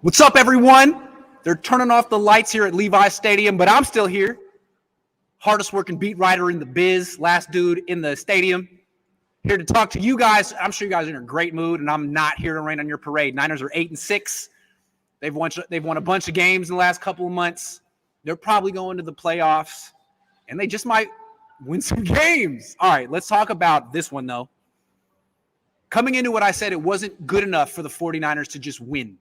What's up, everyone? They're turning off the lights here at Levi Stadium, but I'm still here. Hardest working beat writer in the biz, last dude in the stadium. Here to talk to you guys. I'm sure you guys are in a great mood, and I'm not here to rain on your parade. Niners are 8-6. They've won a bunch of games in the last couple of months. They're probably going to the playoffs, and they just might win some games. All right, let's talk about this one, though. Coming into what I said, it wasn't good enough for the 49ers to just win.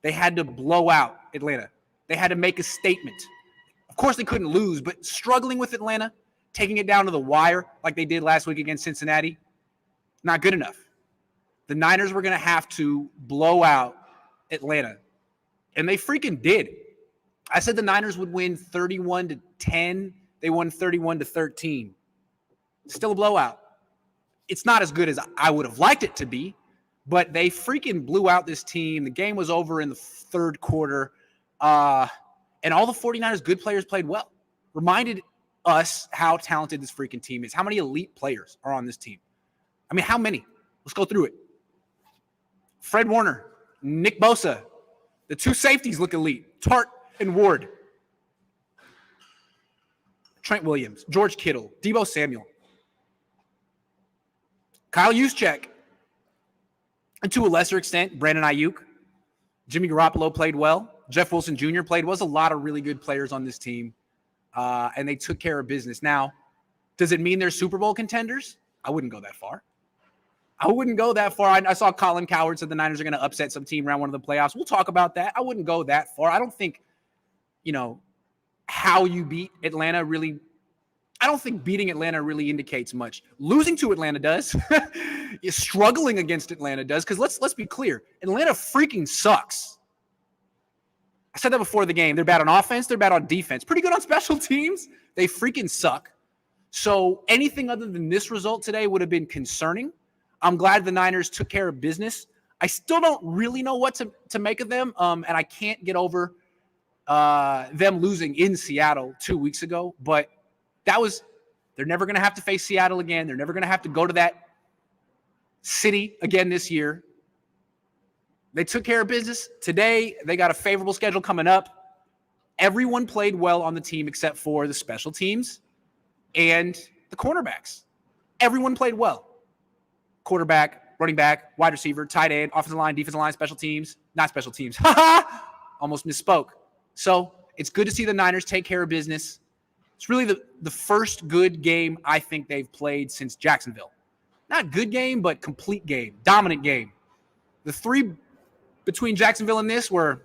They had to blow out Atlanta. They had to make a statement. Of course, they couldn't lose, but struggling with Atlanta, taking it down to the wire like they did last week against Cincinnati, not good enough. The Niners were going to have to blow out Atlanta, and they freaking did. I said the Niners would win 31-10. They won 31-13. Still a blowout. It's not as good as I would have liked it to be, but they freaking blew out this team. The game was over in the third quarter, and all the 49ers good players played well. Reminded us how talented this freaking team is. How many elite players are on this team? I mean, how many? Let's go through it. Fred Warner, Nick Bosa, the two safeties look elite, Tart and Ward. Trent Williams, George Kittle, Deebo Samuel, Kyle Juszczyk, and to a lesser extent, Brandon Ayuk. Jimmy Garoppolo played well. Jeff Wilson Jr. played well. There's a lot of really good players on this team, and they took care of business. Now, does it mean they're Super Bowl contenders? I wouldn't go that far. I saw Colin Cowherd said the Niners are going to upset some team around one of the playoffs. We'll talk about that. I wouldn't go that far. I don't think, how you beat Atlanta really – I don't think beating Atlanta really indicates much. Losing to Atlanta does. Struggling against Atlanta does, because let's be clear. Atlanta freaking sucks. I said that before the game. They're bad on offense. They're bad on defense. Pretty good on special teams. They freaking suck. So anything other than this result today would have been concerning. I'm glad the Niners took care of business. I still don't really know what to make of them, and I can't get over them losing in Seattle 2 weeks ago, but they're never going to have to face Seattle again. They're never going to have to go to that city again this year. They took care of business. Today, they got a favorable schedule coming up. Everyone played well on the team except for the special teams and the cornerbacks. Everyone played well. Quarterback, running back, wide receiver, tight end, offensive line, defensive line, special teams. Not special teams. Almost misspoke. So it's good to see the Niners take care of business. It's really the first good game I think they've played since Jacksonville. Not good game, but complete game, dominant game. The three between Jacksonville and this were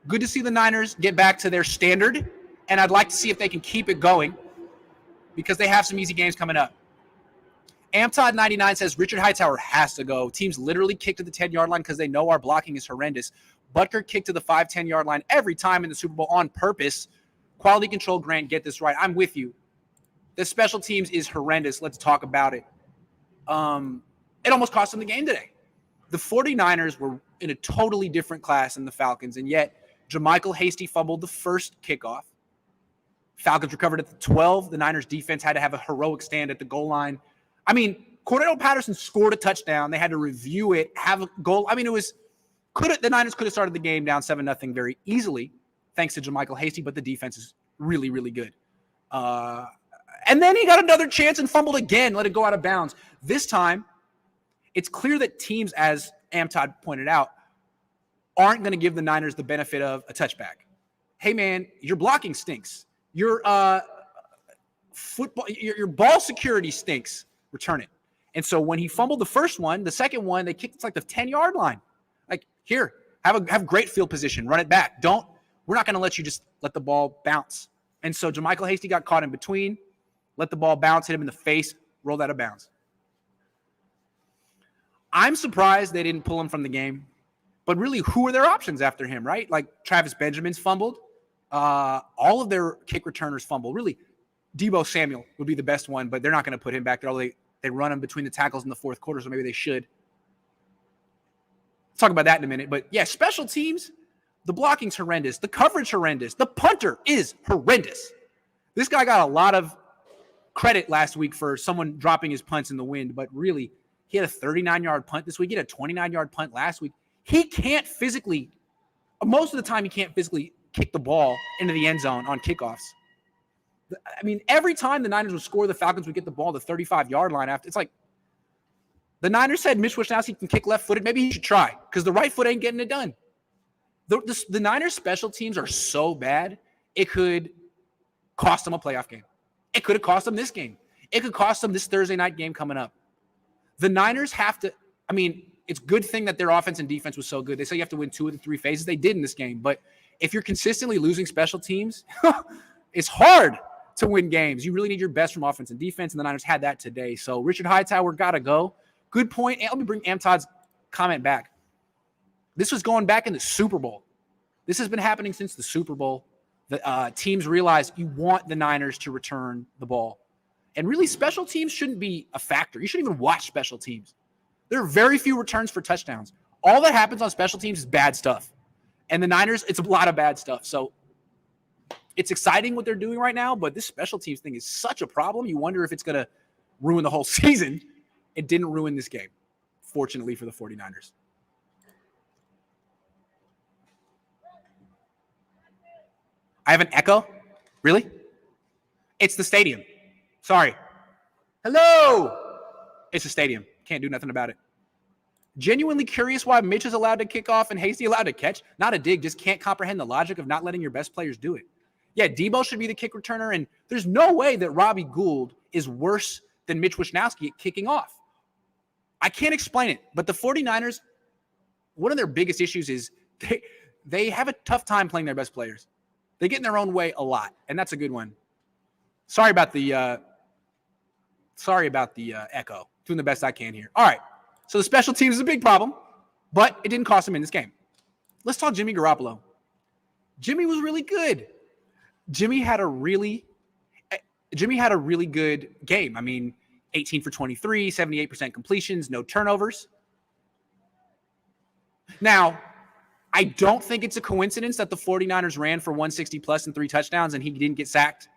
good to see the Niners get back to their standard, and I'd like to see if they can keep it going because they have some easy games coming up. AmTodd99 says Richard Hightower has to go. Teams literally kick to the 10-yard line because they know our blocking is horrendous. Butker kicked to the 5-10-yard line every time in the Super Bowl on purpose. Quality control, Grant, get this right. I'm with you. The special teams is horrendous. Let's talk about it. It almost cost them the game today. The 49ers were in a totally different class than the Falcons, and yet Jermichael Hasty fumbled the first kickoff. Falcons recovered at the 12. The Niners defense had to have a heroic stand at the goal line. I mean, Cordell Patterson scored a touchdown. They had to review it, have a goal. I mean, the Niners could have started the game down 7-0 very easily, thanks to Jermichael Hasty, but the defense is really, really good. And then he got another chance and fumbled again, let it go out of bounds. This time, it's clear that teams, as AmTodd pointed out, aren't going to give the Niners the benefit of a touchback. Hey, man, your blocking stinks. Your ball security stinks. Return it. And so when he fumbled the first one, the second one, they kicked it like the 10-yard line. Like, here, have great field position. Run it back. We're not going to let you just let the ball bounce. And so Jermichael Hasty got caught in between, let the ball bounce, hit him in the face, rolled out of bounds. I'm surprised they didn't pull him from the game. But really, who are their options after him, right? Like Travis Benjamin's fumbled. All of their kick returners fumbled. Really, Deebo Samuel would be the best one, but they're not going to put him back there. Although they run him between the tackles in the fourth quarter, so maybe they should. Let's talk about that in a minute. But, yeah, special teams, the blocking's horrendous. The coverage horrendous. The punter is horrendous. This guy got a lot of credit last week for someone dropping his punts in the wind, but really, he had a 39-yard punt this week. He had a 29-yard punt last week. He can't physically most of the time you can't physically kick the ball into the end zone on kickoffs. I mean, every time the Niners would score, the Falcons would get the ball to the 35-yard line after. It's like the Niners said Mitch Wishnowsky can kick left-footed. Maybe he should try because the right foot ain't getting it done. The Niners special teams are so bad, it could cost them a playoff game. It could have cost them this game. It could cost them this Thursday night game coming up. The Niners have to, I mean, it's a good thing that their offense and defense was so good. They say you have to win 2 of the 3 phases. They did in this game. But if you're consistently losing special teams, it's hard to win games. You really need your best from offense and defense, and the Niners had that today. So Richard Hightower got to go. Good point. And let me bring Todd's comment back. This was going back in the Super Bowl. This has been happening since the Super Bowl. The teams realize you want the Niners to return the ball. And really, special teams shouldn't be a factor. You shouldn't even watch special teams. There are very few returns for touchdowns. All that happens on special teams is bad stuff. And the Niners, it's a lot of bad stuff. So it's exciting what they're doing right now, but this special teams thing is such a problem. You wonder if it's going to ruin the whole season. It didn't ruin this game, fortunately for the 49ers. I have an echo? Really? It's the stadium. Sorry. Hello! It's a stadium. Can't do nothing about it. Genuinely curious why Mitch is allowed to kick off and Hasty allowed to catch. Not a dig, just can't comprehend the logic of not letting your best players do it. Yeah, Deebo should be the kick returner, and there's no way that Robbie Gould is worse than Mitch Wishnowsky at kicking off. I can't explain it, but the 49ers, one of their biggest issues is they have a tough time playing their best players. They get in their own way a lot, and that's a good one. Sorry about the echo. Doing the best I can here. All right. So the special teams is a big problem, but it didn't cost him in this game. Let's talk Jimmy Garoppolo. Jimmy was really good. Jimmy had a really good game. I mean, 18 for 23, 78% completions, no turnovers. Now, I don't think it's a coincidence that the 49ers ran for 160 plus and 3 touchdowns and he didn't get sacked.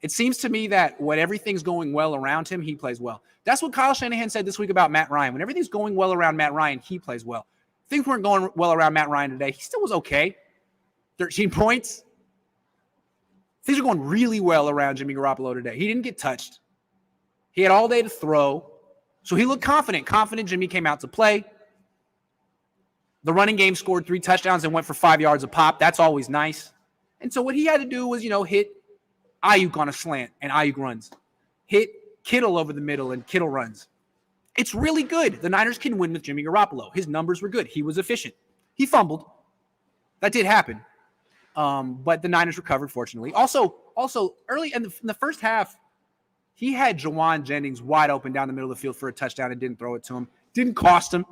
It seems to me that when everything's going well around him, he plays well. That's what Kyle Shanahan said this week about Matt Ryan. When everything's going well around Matt Ryan, he plays well. Things weren't going well around Matt Ryan today. He still was okay. 13 points. Things are going really well around Jimmy Garoppolo today. He didn't get touched. He had all day to throw. So he looked confident. Confident Jimmy came out to play. The running game scored 3 touchdowns and went for 5 yards a pop. That's always nice. And so what he had to do was, hit Ayuk on a slant, and Ayuk runs. Hit Kittle over the middle, and Kittle runs. It's really good. The Niners can win with Jimmy Garoppolo. His numbers were good. He was efficient. He fumbled. That did happen. But the Niners recovered, fortunately. Also early in the first half, he had Jawan Jennings wide open down the middle of the field for a touchdown and didn't throw it to him. Didn't cost him.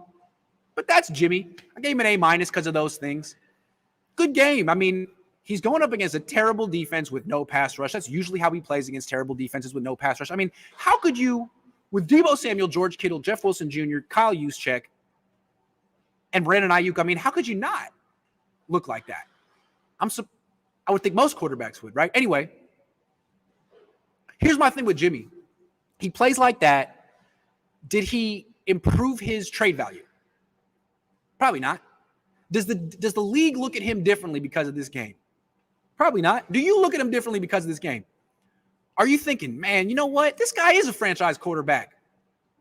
But that's Jimmy. I gave him an A- because of those things. Good game. I mean, he's going up against a terrible defense with no pass rush. That's usually how he plays against terrible defenses with no pass rush. I mean, how could you, with Deebo Samuel, George Kittle, Jeff Wilson Jr., Kyle Juszczyk, and Brandon Ayuk, I mean, how could you not look like that? I would think most quarterbacks would, right? Anyway, here's my thing with Jimmy. He plays like that. Did he improve his trade value? Probably not. Does the league look at him differently because of this game? Probably not. Do you look at him differently because of this game? Are you thinking, man, you know what? This guy is a franchise quarterback.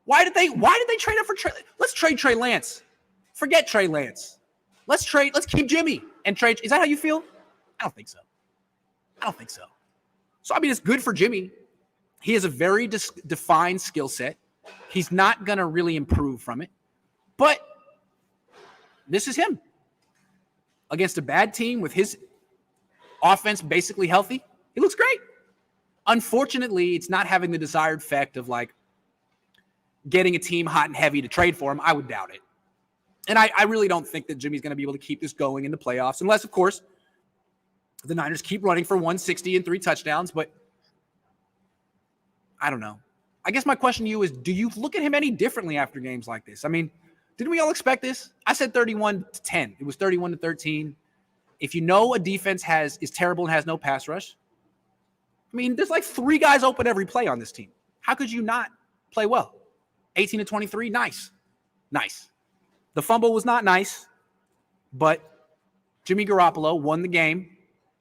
Why did they trade him for Trey? Let's trade Trey Lance. Forget Trey Lance. Let's keep Jimmy and trade. Is that how you feel? I don't think so. So, I mean, it's good for Jimmy. He has a very defined skill set. He's not going to really improve from it. But this is him. Against a bad team with his offense basically healthy, he looks great. Unfortunately, it's not having the desired effect of like getting a team hot and heavy to trade for him. I would doubt it. And I really don't think that Jimmy's going to be able to keep this going in the playoffs, unless, of course, the Niners keep running for 160 and 3 touchdowns. But I don't know. I guess my question to you is, do you look at him any differently after games like this? I mean, didn't we all expect this? I said 31-10. It was 31-13. If you know a defense is terrible and has no pass rush, I mean, there's like 3 guys open every play on this team. How could you not play well? 18-23, nice. The fumble was not nice, but Jimmy Garoppolo won the game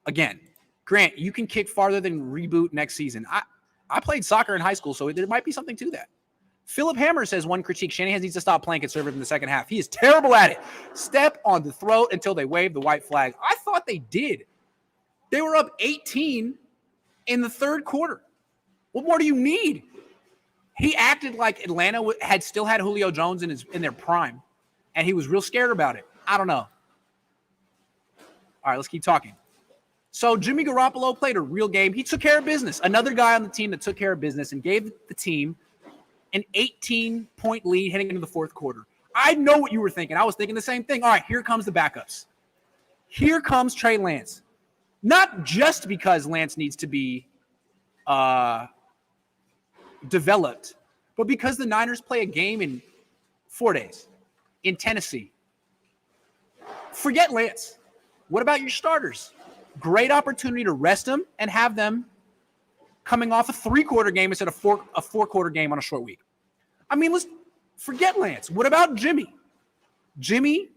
again. Grant, you can kick farther than reboot next season. I played soccer in high school, so there might be something to that. Philip Hammer says one critique, Shanahan needs to stop playing conservative in the second half. He is terrible at it. Step on the throat until they wave the white flag. I thought they did. They were up 18 in the third quarter. What more do you need? He acted like Atlanta had still had Julio Jones in their prime, and he was real scared about it. I don't know. All right, let's keep talking. So Jimmy Garoppolo played a real game. He took care of business. Another guy on the team that took care of business and gave the team an 18-point lead heading into the fourth quarter. I know what you were thinking. I was thinking the same thing. All right, here comes the backups. Here comes Trey Lance. Not just because Lance needs to be developed, but because the Niners play a game in 4 days in Tennessee. Forget Lance. What about your starters? Great opportunity to rest them and have them coming off a 3-quarter game instead of a 4-quarter game on a short week. I mean, let's forget Lance. What about Jimmy? Jimmy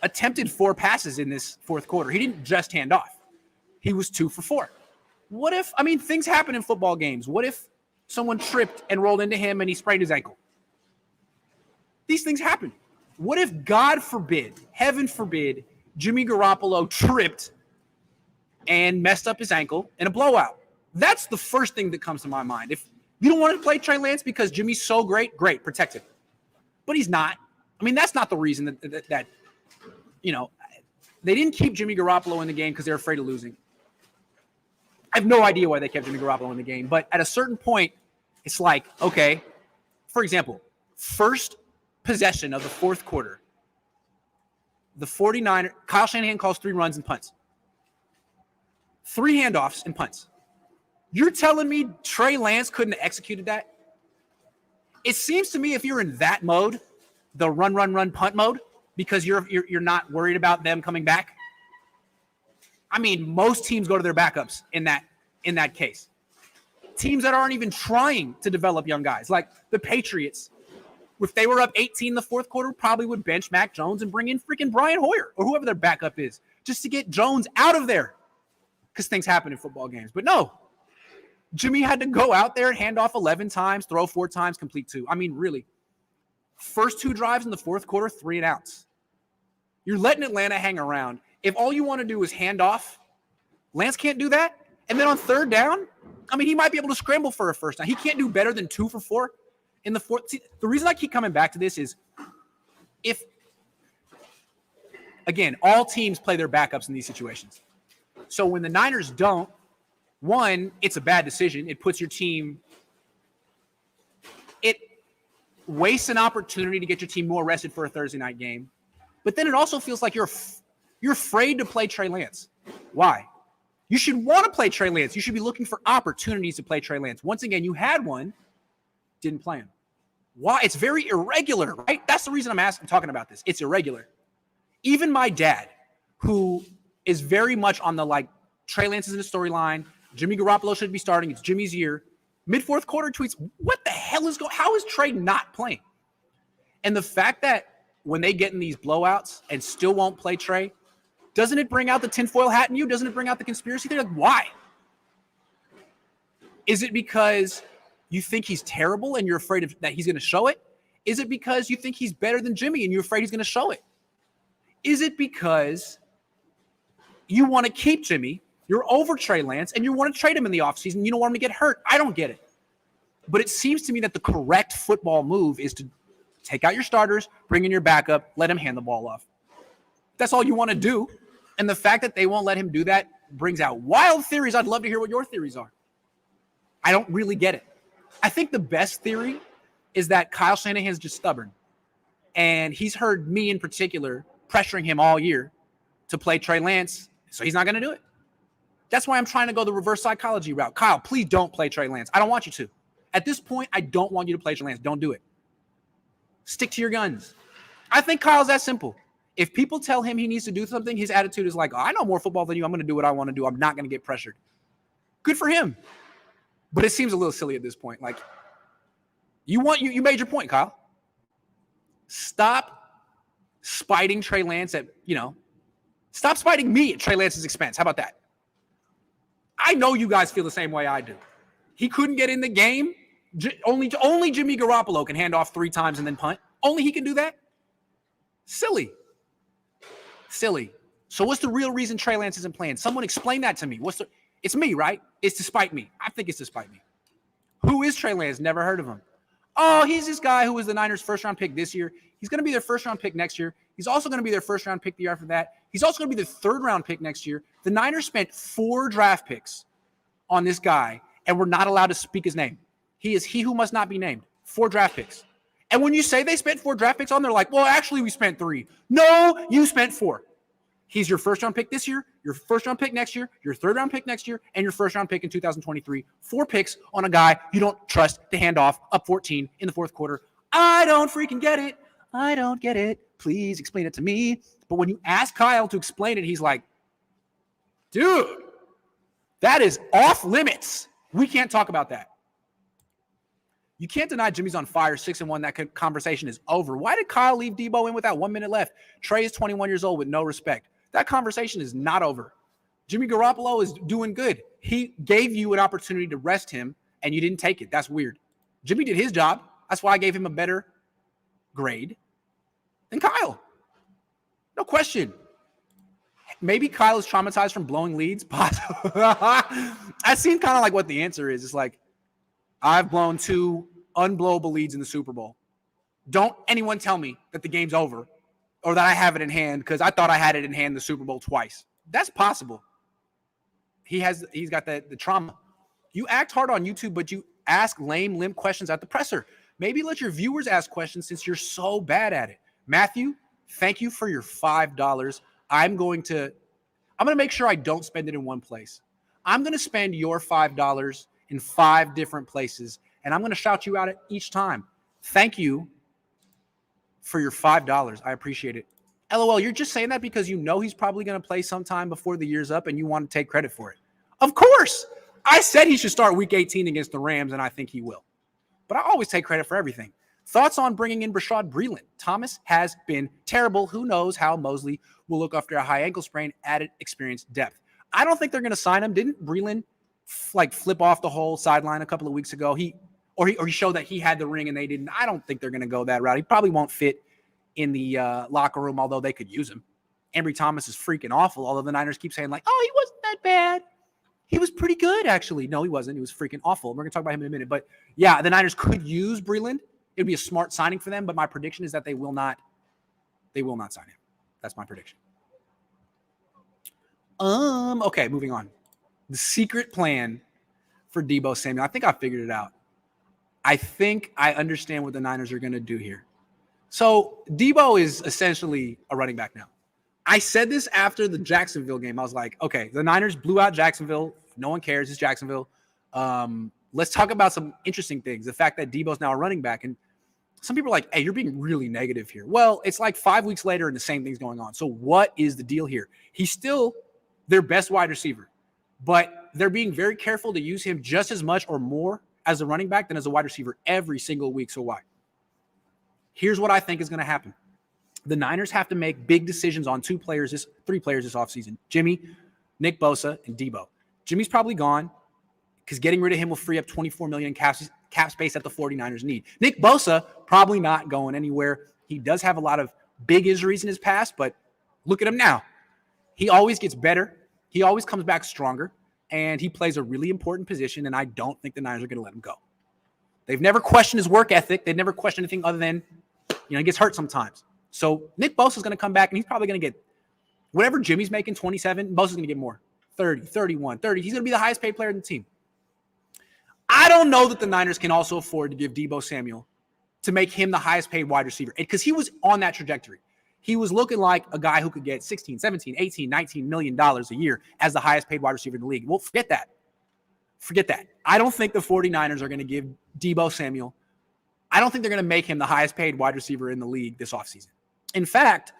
attempted 4 passes in this fourth quarter. He didn't just hand off. He was 2 for 4. What if, I mean, things happen in football games. What if someone tripped and rolled into him and he sprained his ankle? These things happen. What if, God forbid, heaven forbid, Jimmy Garoppolo tripped and messed up his ankle in a blowout? That's the first thing that comes to my mind. If you don't want to play Trey Lance because Jimmy's so great, protect him. But he's not. I mean, that's not the reason that you know, they didn't keep Jimmy Garoppolo in the game because they're afraid of losing. I have no idea why they kept Jimmy Garoppolo in the game. But at a certain point, it's like, okay, for example, first possession of the fourth quarter, the 49ers, Kyle Shanahan calls 3 runs and punts. 3 handoffs and punts. You're telling me Trey Lance couldn't have executed that? It seems to me if you're in that mode, the run, punt mode, because you're not worried about them coming back. I mean, most teams go to their backups in that case. Teams that aren't even trying to develop young guys, like the Patriots, if they were up 18 in the fourth quarter, probably would bench Mac Jones and bring in freaking Brian Hoyer or whoever their backup is just to get Jones out of there because things happen in football games. But no, Jimmy had to go out there and hand off 11 times, throw 4 times, complete 2. I mean, really, first 2 drives in the fourth quarter, 3 and outs. You're letting Atlanta hang around. If all you want to do is hand off, Lance can't do that. And then on third down, I mean, he might be able to scramble for a first down. He can't do better than 2 for 4 in the fourth. See, the reason I keep coming back to this is if, again, all teams play their backups in these situations. So when the Niners don't, one, it's a bad decision. It puts your team, it wastes an opportunity to get your team more rested for a Thursday night game. But then it also feels like you're afraid to play Trey Lance. Why? You should want to play Trey Lance. You should be looking for opportunities to play Trey Lance. Once again, you had one, didn't play him. Why? It's very irregular, right? That's the reason I'm talking about this. It's irregular. Even my dad, who is very much on the like, Trey Lance is in the storyline, Jimmy Garoppolo should be starting, it's Jimmy's year, mid-fourth quarter tweets, what the hell is going on? How is Trey not playing? And the fact that when they get in these blowouts and still won't play Trey, doesn't it bring out the tinfoil hat in you? Doesn't it bring out the conspiracy theory? Like, why? Is it because you think he's terrible and you're afraid that he's going to show it? Is it because you think he's better than Jimmy and you're afraid he's going to show it? Is it because you want to keep Jimmy, you're over Trey Lance, and you want to trade him in the offseason, you don't want him to get hurt? I don't get it. But it seems to me that the correct football move is to take out your starters, bring in your backup, let him hand the ball off. That's all you want to do. And the fact that they won't let him do that brings out wild theories. I'd love to hear what your theories are. I don't really get it. I think the best theory is that Kyle Shanahan is just stubborn. And he's heard me in particular pressuring him all year to play Trey Lance, so he's not going to do it. That's why I'm trying to go the reverse psychology route. Kyle, please don't play Trey Lance. I don't want you to. At this point, I don't want you to play Trey Lance. Don't do it. Stick to your guns. I think Kyle's that simple. If people tell him he needs to do something, his attitude is like, oh, I know more football than you. I'm going to do what I want to do. I'm not going to get pressured. Good for him. But it seems a little silly at this point. Like, you made your point, Kyle. Stop spiting Trey Lance at, Stop spiting me at Trey Lance's expense. How about that? I know you guys feel the same way I do. He couldn't get in the game. Only Jimmy Garoppolo can hand off 3 times and then punt. Only he can do that? Silly. So what's the real reason Trey Lance isn't playing? Someone explain that to me. It's me, right? It's to spite me. I think it's to spite me. Who is Trey Lance? Never heard of him. Oh, he's this guy who was the Niners' first-round pick this year. He's going to be their first-round pick next year. He's also going to be their first-round pick the year after that. He's also going to be the third-round pick next year. The Niners spent 4 draft picks on this guy, and we're not allowed to speak his name. He is he who must not be named. 4 draft picks. And when you say they spent 4 draft picks on, they're like, well, actually, we spent 3. No, you spent 4. He's your first-round pick this year, your first-round pick next year, your third-round pick next year, and your first-round pick in 2023. 4 picks on a guy you don't trust to hand off up 14 in the fourth quarter. I don't freaking get it. I don't get it. Please explain it to me. But when you ask Kyle to explain it, he's like, dude, that is off limits. We can't talk about that. You can't deny Jimmy's on fire, 6-1. That conversation is over. Why did Kyle leave Deebo in with that 1 minute left? Trey is 21 years old with no respect. That conversation is not over. Jimmy Garoppolo is doing good. He gave you an opportunity to rest him, and you didn't take it. That's weird. Jimmy did his job. That's why I gave him a better grade than Kyle. No question. Maybe Kyle is traumatized from blowing leads. That seems kind of like what the answer is. It's like, I've blown 2 unblowable leads in the Super Bowl. Don't anyone tell me that the game's over or that I have it in hand because I thought I had it in hand the Super Bowl twice. That's possible. He's got the trauma. You act hard on YouTube, but you ask lame, limp questions at the presser. Maybe let your viewers ask questions since you're so bad at it. Matthew, thank you for your $5. I'm going to make sure I don't spend it in one place. I'm going to spend your $5 in 5 different places, and I'm going to shout you out at each time. Thank you for your $5. I appreciate it. LOL, you're just saying that because you know he's probably going to play sometime before the year's up and you want to take credit for it. Of course. I said he should start week 18 against the Rams, and I think he will. But I always take credit for everything. Thoughts on bringing in Rashad Breeland? Thomas has been terrible. Who knows how Mosley will look after a high ankle sprain, added experience, depth. I don't think they're going to sign him. Didn't Breeland flip off the whole sideline a couple of weeks ago? He showed that he had the ring and they didn't. I don't think they're going to go that route. He probably won't fit in the locker room, although they could use him. Ambry Thomas is freaking awful, although the Niners keep saying like, oh, he wasn't that bad. He was pretty good, actually. No, he wasn't. He was freaking awful. We're going to talk about him in a minute. But, yeah, the Niners could use Breeland. It would be a smart signing for them, but my prediction is that they will not sign him. That's my prediction. Okay, moving on. The secret plan for Deebo Samuel. I think I figured it out. I think I understand what the Niners are going to do here. So Deebo is essentially a running back now. I said this after the Jacksonville game. I was like, okay, the Niners blew out Jacksonville. No one cares. It's Jacksonville. Let's talk about some interesting things. The fact that Deebo's now a running back. And some people are like, hey, you're being really negative here. Well, it's like 5 weeks later and the same thing's going on. So what is the deal here? He's still their best wide receiver, but they're being very careful to use him just as much or more as a running back than as a wide receiver every single week. So why? Here's what I think is going to happen. The Niners have to make big decisions on 3 players this offseason. Jimmy, Nick Bosa, and Deebo. Jimmy's probably gone because getting rid of him will free up $24 million cap space that the 49ers need. Nick Bosa, probably not going anywhere. He does have a lot of big injuries in his past, but look at him now. He always gets better. He always comes back stronger, and he plays a really important position, and I don't think the Niners are going to let him go. They've never questioned his work ethic. They've never questioned anything other than, he gets hurt sometimes. So Nick Bosa is going to come back, and he's probably going to get whatever Jimmy's making, 27, Bosa's going to get more, 30, 31, 30. He's going to be the highest paid player in the team. I don't know that the Niners can also afford to give Deebo Samuel to make him the highest paid wide receiver because he was on that trajectory. He was looking like a guy who could get 16, 17, 18, $19 million a year as the highest paid wide receiver in the league. Well, forget that. Forget that. I don't think the 49ers are going to give Deebo Samuel. I don't think they're going to make him the highest paid wide receiver in the league this offseason. In fact,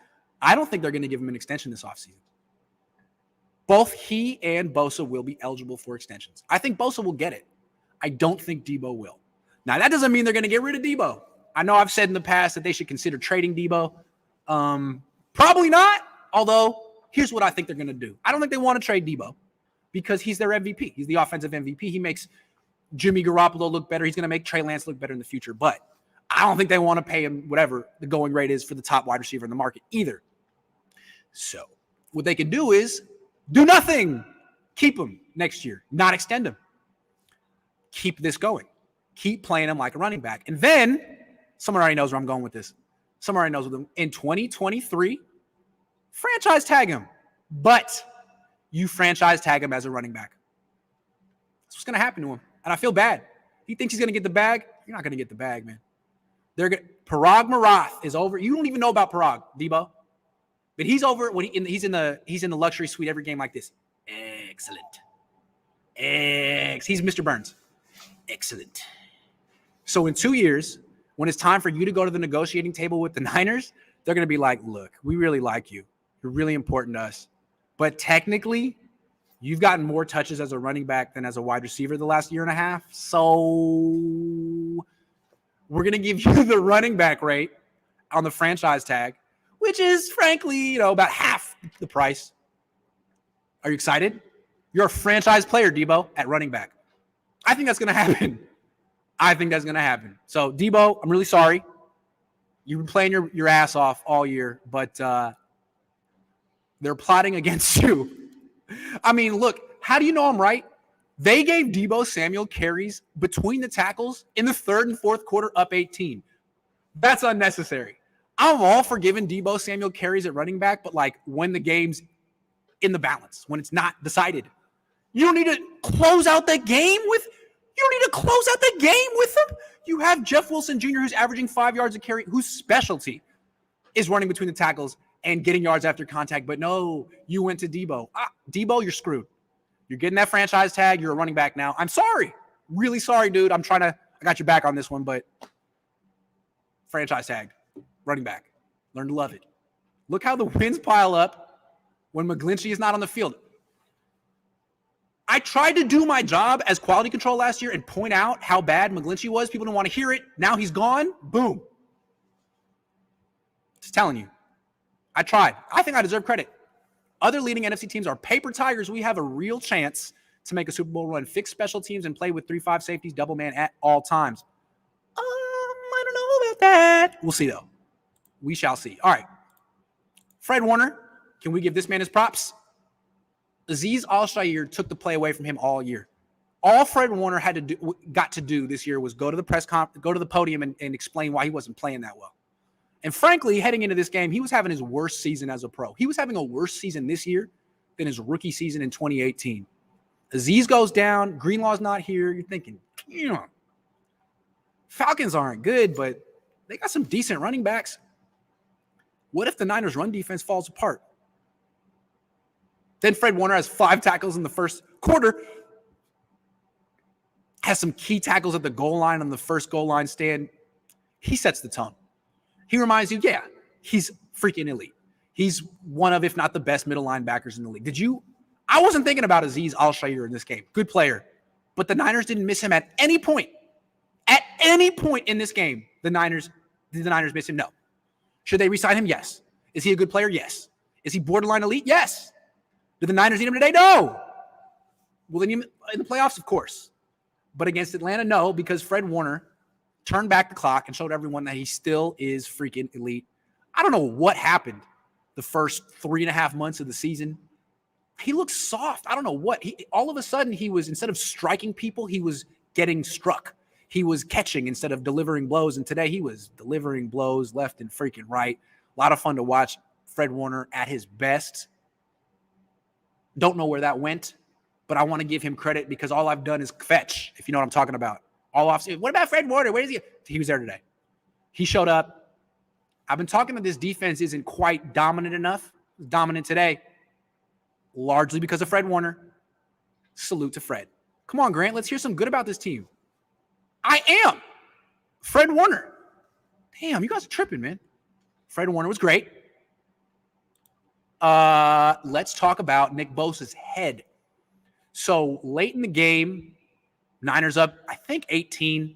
I don't think they're going to give him an extension this offseason. Both he and Bosa will be eligible for extensions. I think Bosa will get it. I don't think Deebo will. Now, that doesn't mean they're going to get rid of Deebo. I know I've said in the past that they should consider trading Deebo. Probably not, although Here's what I think they're going to do. I don't think they want to trade Deebo because he's their MVP. He's the offensive MVP. He makes Jimmy Garoppolo look better. He's going to make Trey Lance look better in the future. But I don't think they want to pay him whatever the going rate is for the top wide receiver in the market either. So what they can do is do nothing. Keep him next year, not extend him. Keep this going. Keep playing him like a running back. And then someone already knows where I'm going with this. Someone already knows with him. In 2023, franchise tag him. But you franchise tag him as a running back. That's what's going to happen to him. And I feel bad. He thinks he's going to get the bag. You're not going to get the bag, man. Parag Marath is over. You don't even know about Parag, Deebo. But he's over when he's in the luxury suite every game like this. Excellent. He's Mr. Burns. Excellent. So in 2 years, when it's time for you to go to the negotiating table with the Niners, they're going to be like, look, we really like you. You're really important to us. But technically, you've gotten more touches as a running back than as a wide receiver the last year and a half. So we're going to give you the running back rate on the franchise tag, which is, frankly, about half the price. Are you excited? You're a franchise player, Deebo, at running back. I think that's going to happen. So, Deebo, I'm really sorry. You've been playing your ass off all year, but they're plotting against you. I mean, look, how do you know I'm right? They gave Deebo Samuel carries between the tackles in the third and fourth quarter up 18. That's unnecessary. I'm all for giving Deebo Samuel carries at running back, but when the game's in the balance, when it's not decided. You don't need to close out the game with them. You have Jeff Wilson Jr., who's averaging 5 yards a carry, whose specialty is running between the tackles and getting yards after contact. But no, you went to Deebo. Deebo, you're screwed. You're getting that franchise tag. You're a running back now. I'm sorry. Really sorry, dude. I got your back on this one, but franchise tag, running back. Learn to love it. Look how the wins pile up when McGlinchey is not on the field. I tried to do my job as quality control last year and point out how bad McGlinchey was. People didn't want to hear it. Now he's gone. Boom. Just telling you. I tried. I think I deserve credit. Other leading NFC teams are paper tigers. We have a real chance to make a Super Bowl run, fix special teams, and play with 3-5 safeties, double man at all times. I don't know about that. We'll see, though. We shall see. All right. Fred Warner, can we give this man his props? Azeez Al-Shaair took the play away from him all year. All Fred Warner got to do this year was go to the podium and explain why he wasn't playing that well. And frankly, heading into this game, he was having his worst season as a pro. He was having a worse season this year than his rookie season in 2018. Azeez goes down. Greenlaw's not here. You're thinking, Falcons aren't good, but they got some decent running backs. What if the Niners' run defense falls apart? Then Fred Warner has 5 tackles in the first quarter, has some key tackles at the goal line on the first goal line stand. He sets the tone. He reminds you, he's freaking elite. He's one of, if not the best middle linebackers in the league. I wasn't thinking about Azeez Al-Shaair in this game. Good player. But the Niners didn't miss him at any point. At any point in this game, did the Niners miss him? No. Should they re-sign him? Yes. Is he a good player? Yes. Is he borderline elite? Yes. Did the Niners need him today? No. Will they need him in the playoffs? Of course. But against Atlanta, no, because Fred Warner turned back the clock and showed everyone that he still is freaking elite. I don't know what happened the first 3.5 months of the season. He looked soft. I don't know what. All of a sudden, he was, instead of striking people, he was getting struck. He was catching instead of delivering blows. And today he was delivering blows left and freaking right. A lot of fun to watch Fred Warner at his best. Don't know where that went, but I want to give him credit because all I've done is fetch, if you know what I'm talking about. What about Fred Warner? Where is he? He was there today. He showed up. I've been talking that this defense isn't quite dominant enough. Dominant today, largely because of Fred Warner. Salute to Fred. Come on, Grant. Let's hear some good about this team. I am. Fred Warner. Damn, you guys are tripping, man. Fred Warner was great. Let's talk about Nick Bosa's head. So late in the game, Niners up, I think 18.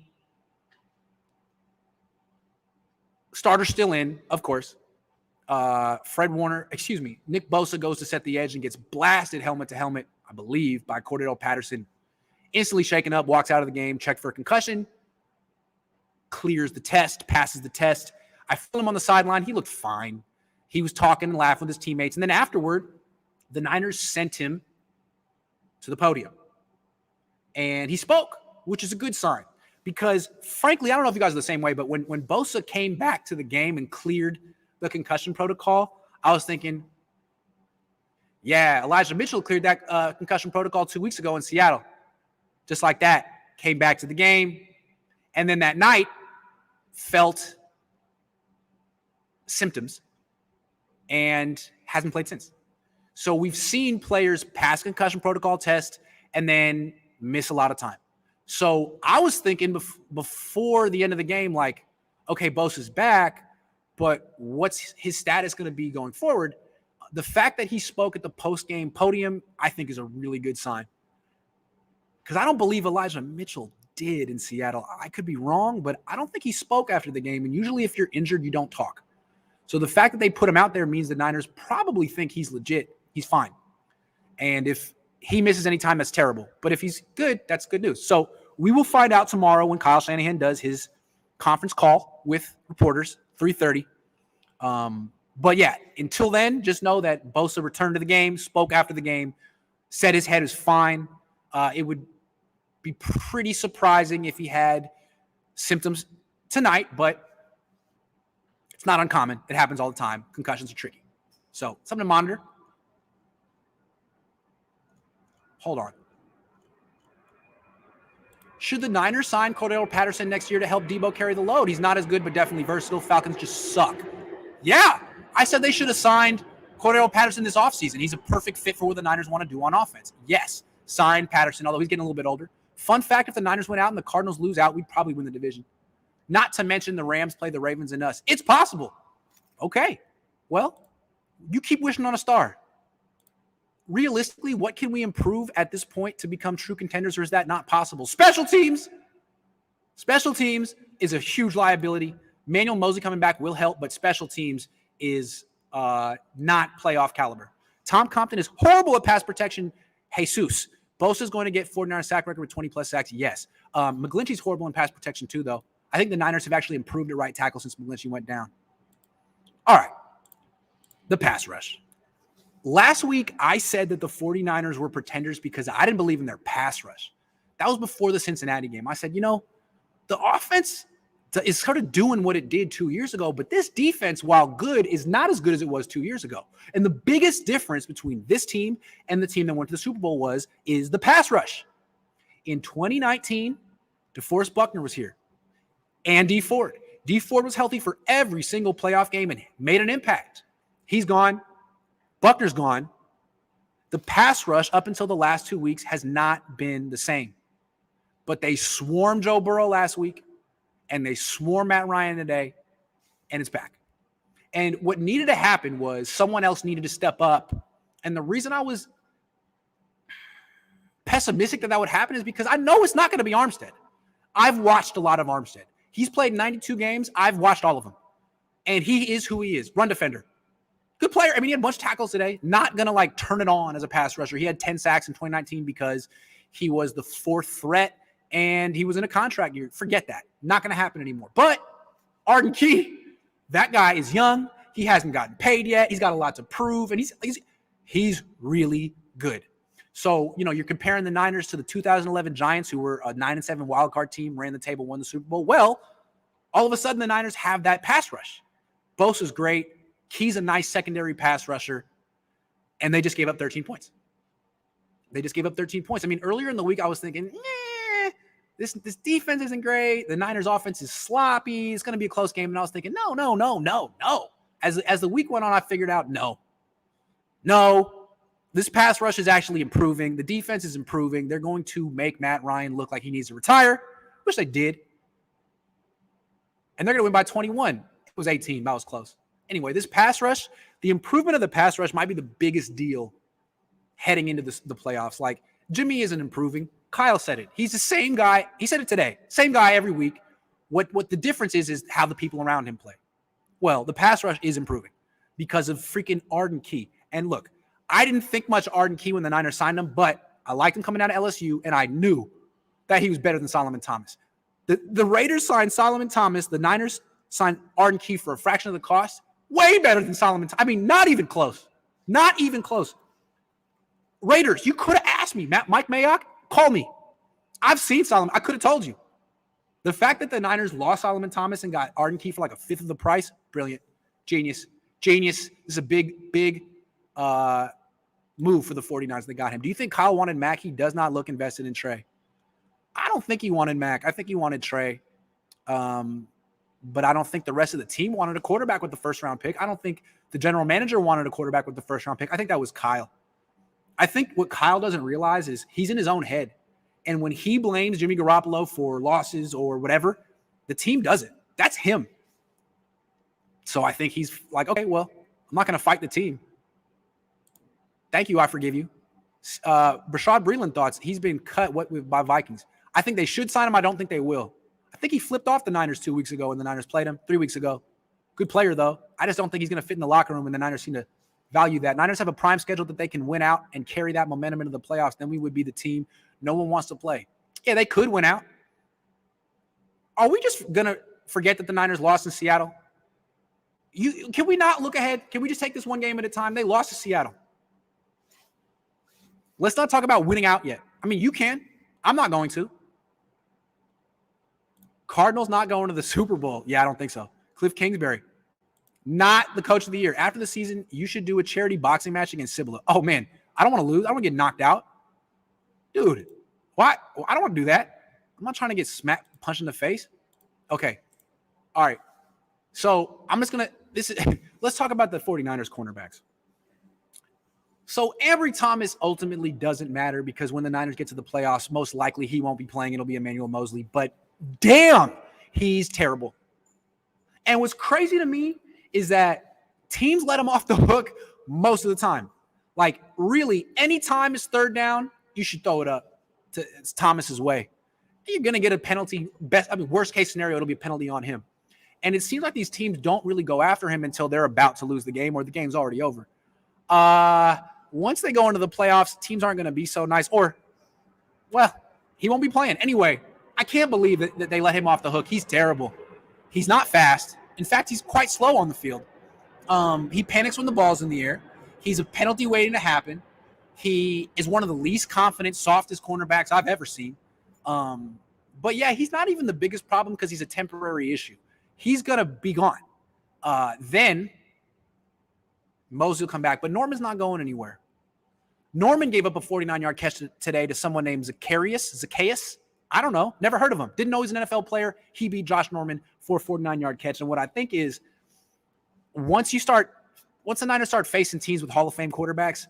Starter still in, of course. Nick Bosa goes to set the edge and gets blasted helmet to helmet, I believe, by Cordell Patterson. Instantly shaken up, walks out of the game, checked for a concussion, clears the test, passes the test. I feel him on the sideline. He looked fine. He was talking and laughing with his teammates. And then afterward, the Niners sent him to the podium. And he spoke, which is a good sign. Because, frankly, I don't know if you guys are the same way, but when Bosa came back to the game and cleared the concussion protocol, I was thinking, yeah, Elijah Mitchell cleared that concussion protocol 2 weeks ago in Seattle. Just like that, came back to the game. And then that night, felt symptoms and hasn't played since. So we've seen players pass concussion protocol test and then miss a lot of time. So I was thinking before the end of the game, like, okay, Bosa's back, but what's his status going to be going forward? The fact that he spoke at the post-game podium, I think, is a really good sign. Because I don't believe Elijah Mitchell did in Seattle. I could be wrong, but I don't think he spoke after the game. And usually if you're injured, you don't talk. So the fact that they put him out there means the Niners probably think he's legit. He's fine. And if he misses any time, that's terrible. But if he's good, that's good news. So we will find out tomorrow when Kyle Shanahan does his conference call with reporters, 3:30. But yeah, until then, just know that Bosa returned to the game, spoke after the game, said his head is fine. It would be pretty surprising if he had symptoms tonight, but it's not uncommon. It happens all the time. Concussions are tricky. So something to monitor. Hold on. Should the Niners sign Cordell Patterson next year to help Deebo carry the load? He's not as good, but definitely versatile. Falcons just suck. Yeah, I said they should have signed Cordell Patterson this offseason. He's a perfect fit for what the Niners want to do on offense. Yes, sign Patterson, although he's getting a little bit older. Fun fact, if the Niners went out and the Cardinals lose out, we'd probably win the division. Not to mention the Rams play the Ravens and us. It's possible. Okay, well, you keep wishing on a star. Realistically, what can we improve at this point to become true contenders, or is that not possible? Special teams. Special teams is a huge liability. Manuel Mosley coming back will help, but special teams is not playoff caliber. Tom Compton is horrible at pass protection. Jesus. Bosa's going to get 49 sack record with 20-plus sacks. Yes. McGlinchey's horrible in pass protection too, though. I think the Niners have actually improved at right tackle since McGlinchey went down. All right. The pass rush. Last week, I said that the 49ers were pretenders because I didn't believe in their pass rush. That was before the Cincinnati game. I said, the offense is sort of doing what it did 2 years ago, but this defense, while good, is not as good as it was 2 years ago. And the biggest difference between this team and the team that went to the Super Bowl is the pass rush. In 2019, DeForest Buckner was here. And Dee Ford. Dee Ford was healthy for every single playoff game and made an impact. He's gone. Buckner's gone. The pass rush up until the last 2 weeks has not been the same. But they swarmed Joe Burrow last week, and they swarmed Matt Ryan today, and it's back. And what needed to happen was someone else needed to step up. And the reason I was pessimistic that would happen is because I know it's not going to be Armstead. I've watched a lot of Armstead. He's played 92 games. I've watched all of them. And he is who he is. Run defender. Good player. I mean, he had a bunch of tackles today. Not going to turn it on as a pass rusher. He had 10 sacks in 2019 because he was the fourth threat and he was in a contract year. Forget that. Not going to happen anymore. But Arden Key, that guy is young. He hasn't gotten paid yet. He's got a lot to prove, and he's really good. So, you're comparing the Niners to the 2011 Giants, who were a 9-7 wildcard team, ran the table, won the Super Bowl. Well, all of a sudden the Niners have that pass rush. Bosa's great. Key's a nice secondary pass rusher, and they just gave up 13 points. They just gave up 13 points. I mean, earlier in the week, I was thinking, this defense isn't great. The Niners offense is sloppy. It's going to be a close game. And I was thinking, no. As the week went on, I figured out, no, this pass rush is actually improving. The defense is improving. They're going to make Matt Ryan look like he needs to retire, which they did. And they're going to win by 21. It was 18. That was close. Anyway, this pass rush, the improvement of the pass rush might be the biggest deal heading into the playoffs. Jimmy isn't improving. Kyle said it. He's the same guy. He said it today. Same guy every week. What the difference is how the people around him play. Well, the pass rush is improving. because of freaking Arden Key. And look, I didn't think much of Arden Key when the Niners signed him, but I liked him coming out of LSU, and I knew that he was better than Solomon Thomas. The Raiders signed Solomon Thomas. The Niners signed Arden Key for a fraction of the cost. Way better than Solomon Thomas. I mean, not even close. Not even close. Raiders, you could have asked me. Mike Mayock, call me. I've seen Solomon. I could have told you. The fact that the Niners lost Solomon Thomas and got Arden Key for like a fifth of the price, brilliant. Genius. Genius. This is a big move for the 49ers that got him. Do you think Kyle wanted Mack? He does not look invested in Trey. I don't think he wanted Mack. I think he wanted Trey. But I don't think the rest of the team wanted a quarterback with the first-round pick. I don't think the general manager wanted a quarterback with the first-round pick. I think that was Kyle. I think what Kyle doesn't realize is he's in his own head. And when he blames Jimmy Garoppolo for losses or whatever, the team does it. That's him. So I think he's like, okay, well, I'm not going to fight the team. Thank you. I forgive you. Rashad Breeland thoughts he's been cut by Vikings. I think they should sign him. I don't think they will. I think he flipped off the Niners 2 weeks ago when the Niners played him 3 weeks ago. Good player, though. I just don't think he's going to fit in the locker room, and the Niners seem to value that. Niners have a prime schedule that they can win out and carry that momentum into the playoffs. Then we would be the team no one wants to play. Yeah, they could win out. Are we just going to forget that the Niners lost in Seattle? Can we not look ahead? Can we just take this one game at a time? They lost to Seattle. Let's not talk about winning out yet. I mean, you can. I'm not going to. Cardinals not going to the Super Bowl. Yeah, I don't think so. Cliff Kingsbury, not the coach of the year. After the season, you should do a charity boxing match against Cibula. Oh, man, I don't want to lose. I don't want to get knocked out. Dude, why? I don't want to do that. I'm not trying to get smacked, punched in the face. Okay. All right. So I'm just going to – let's talk about the 49ers cornerbacks. So Ambry Thomas ultimately doesn't matter because when the Niners get to the playoffs, most likely he won't be playing. It'll be Emmanuel Mosley. But damn, he's terrible. And what's crazy to me is that teams let him off the hook most of the time. Like, really, anytime it's third down, you should throw it up to Thomas's way. You're going to get a penalty. Worst case scenario, it'll be a penalty on him. And it seems like these teams don't really go after him until they're about to lose the game or the game's already over. Once they go into the playoffs, teams aren't going to be so nice. Or, well, he won't be playing. Anyway, I can't believe that they let him off the hook. He's terrible. He's not fast. In fact, he's quite slow on the field. He panics when the ball's in the air. He's a penalty waiting to happen. He is one of the least confident, softest cornerbacks I've ever seen. But, yeah, he's not even the biggest problem because he's a temporary issue. He's going to be gone. Then Mosley will come back. But Norman's not going anywhere. Norman gave up a 49-yard catch today to someone named Zacchaeus. I don't know. Never heard of him. Didn't know he's an NFL player. He beat Josh Norman for a 49-yard catch. And what I think is once the Niners start facing teams with Hall of Fame quarterbacks,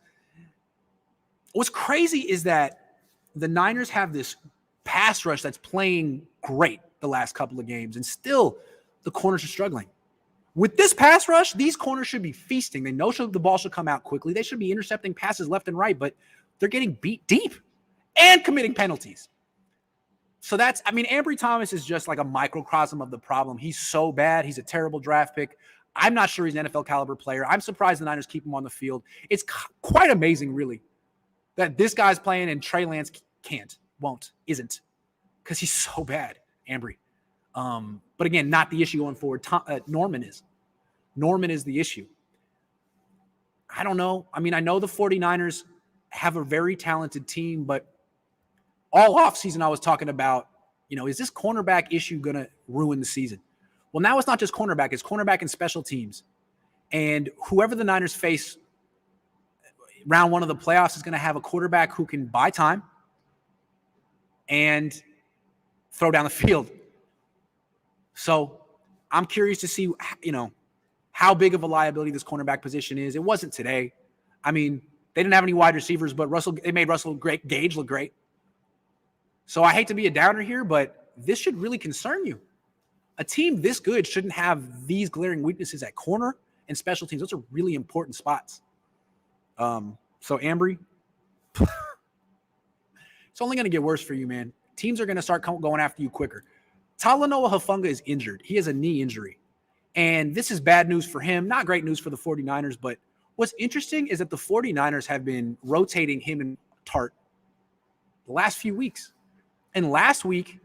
what's crazy is that the Niners have this pass rush that's playing great the last couple of games, and still the corners are struggling. With this pass rush, these corners should be feasting. They know the ball should come out quickly. They should be intercepting passes left and right, but they're getting beat deep and committing penalties. So Ambry Thomas is just like a microcosm of the problem. He's so bad. He's a terrible draft pick. I'm not sure he's an NFL caliber player. I'm surprised the Niners keep him on the field. It's quite amazing, really, that this guy's playing and Trey Lance isn't, because he's so bad, Ambry. But again, not the issue going forward. Norman is. Norman is the issue. I don't know. I mean, I know the 49ers have a very talented team, but all offseason I was talking about, is this cornerback issue going to ruin the season? Well, now it's not just cornerback. It's cornerback and special teams. And whoever the Niners face round one of the playoffs is going to have a quarterback who can buy time and throw down the field. So I'm curious to see, how big of a liability this cornerback position is. It wasn't today. I mean, they didn't have any wide receivers, but they made Russell Gage look great. So I hate to be a downer here, but this should really concern you. A team this good shouldn't have these glaring weaknesses at corner and special teams. Those are really important spots. So Ambry, it's only going to get worse for you, man. Teams are going to start going after you quicker. Talanoa Hufanga is injured. He has a knee injury. And this is bad news for him, not great news for the 49ers. But what's interesting is that the 49ers have been rotating him and Tart the last few weeks. And last week,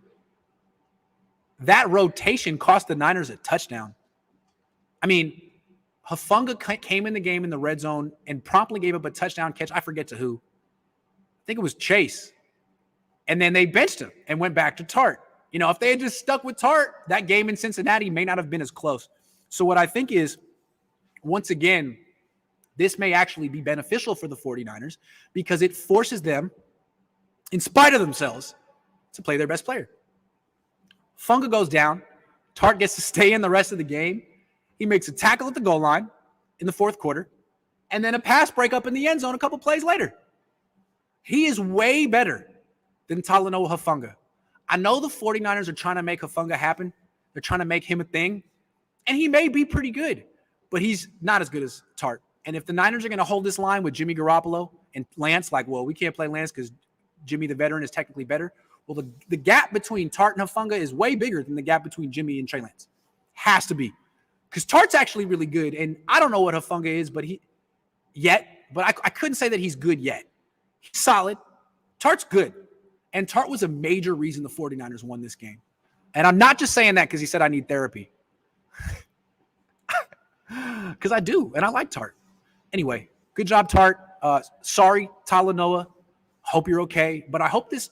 that rotation cost the Niners a touchdown. I mean, Hufanga came in the game in the red zone and promptly gave up a touchdown catch. I forget to who. I think it was Chase. And then they benched him and went back to Tart. You know, if they had just stuck with Tart, that game in Cincinnati may not have been as close. So what I think is, once again, this may actually be beneficial for the 49ers because it forces them, in spite of themselves, to play their best player. Funga goes down. Tart gets to stay in the rest of the game. He makes a tackle at the goal line in the fourth quarter, and then a pass breakup in the end zone a couple plays later. He is way better than Talanoa Hufanga. I know the 49ers are trying to make Hufanga happen. They're trying to make him a thing, and he may be pretty good, but he's not as good as Tart. And if the Niners are going to hold this line with Jimmy Garoppolo and Lance, like, well, we can't play Lance because Jimmy the veteran is technically better. Well, the gap between Tart and Hufanga is way bigger than the gap between Jimmy and Trey Lance. Has to be. Because Tart's actually really good, and I don't know what Hufanga is, but I couldn't say that he's good yet. He's solid. Tart's good. And Tart was a major reason the 49ers won this game. And I'm not just saying that because he said I need therapy. Because I do, and I like Tart. Anyway, good job, Tart. Sorry, Talanoa. Hope you're okay. But I hope this